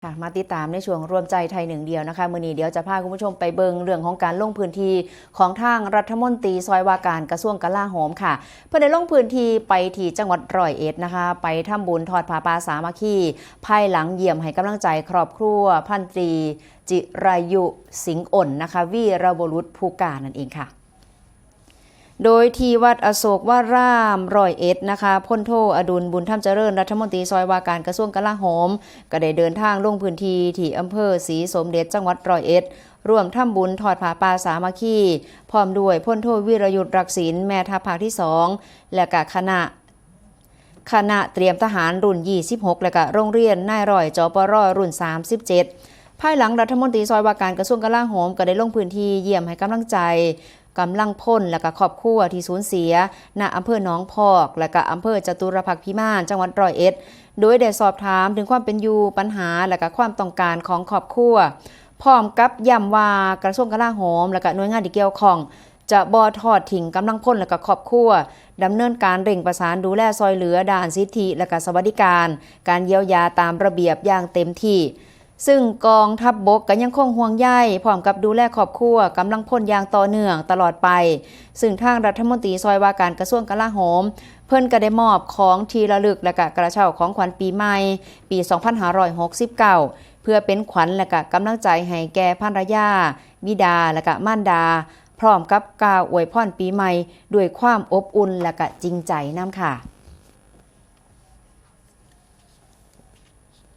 ค่ะมาติดตามในช่วงรวมใจไทยหนึ่งเดียวนะคะมื้อนี้เดี๋ยวจะพาคุณผู้ชมไปเบิงเรื่องของการลงพื้นที่ของทางรัฐมนตรีซอยว่าการกระทรวงกลาโหมค่ะเพื่อได้ลงพื้นที่ไปที่จังหวัดร้อยเอ็ดนะคะไปทำบุญทอดผ้าป่าสามัคคีภายหลังเยี่ยมให้กำลังใจครอบครัวพันตรีจิรายุสิงห์อ่นนะคะวีรบุรุษผู้กล้านั่นเองค่ะโดยที่วัดอโศกวารามร้อยเอ็ดนะคะพลโทอดุลบุญธรรมเจริญรัฐมนตรีซอยว่าการกระทรวงกลาโหมก็ได้เดินทางลงพื้นที่ที่อำเภอศรีสมเด็จจังหวัดร้อยเอ็ดร่วมทำบุญทอดผ้าป่าสามัคคีพร้อมด้วยพลโทวีรยุทธรักษิณแม่ทัพภาคที่2และก็คณะเตรียมทหารรุ่น26และก็โรงเรียนนายร้อยจปรรุ่น37ภายหลังรัฐมนตรีซอยว่าการกระทรวงกลาโหมก็ได้ลงพื้นที่เยี่ยมให้กำลังใจกำลังพลและก็ครอบครัวที่สูญเสียณอำเภอหนองพอกและก็อำเภอจตุรพักษ์พิมานจังหวัดร้อยเอ็ดโดยได้สอบถามถึงความเป็นอยู่ปัญหาและก็ความต้องการของครอบครัวพร้อมกับย้ำว่ากระทรวงกลาโหมและก็หน่วยงานที่เกี่ยวข้องจะบ่ทอดทิ้งกำลังพลและก็ครอบครัวดำเนินการเร่งประสานดูแลซอยเหลือด้านสิทธิและก็สวัสดิการการเยียวยาตามระเบียบอย่างเต็มที่ซึ่งกองทัพบกก็ยังคงห่วงใยพร้อมกับดูแลครอบครัวกำลังพลอย่างต่อเนื่องตลอดไปซึ่งทางรัฐมนตรีซอยว่าการกระทรวงกลาโหมเพิ่นก็ได้มอบของที่ระลึกและก็กระเช้าของขวัญปีใหม่ปี 2569 เพื่อเป็นขวัญและก็กำลังใจให้แก่ภรรยาบิดาและก็มารดาพร้อมกับกล่าวอวยพรปีใหม่ด้วยความอบอุ่นและก็จริงใจนำค่ะ